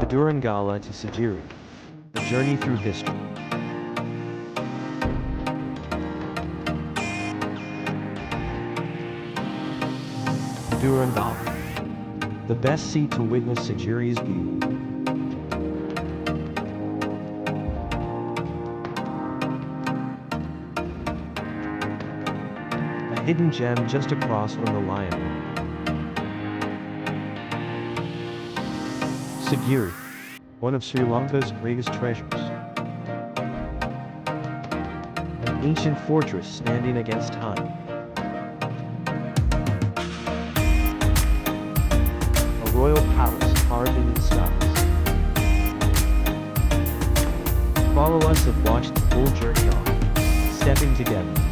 Pidurangala to Sigiriya, a journey through history. Pidurangala, the best seat to witness Sigiriya's beauty. A hidden gem just across from the lion. Sigiriya, one of Sri Lanka's greatest treasures. An ancient fortress standing against time. A royal palace carved in its skies. Follow us and watch the full journey on Stepping Together.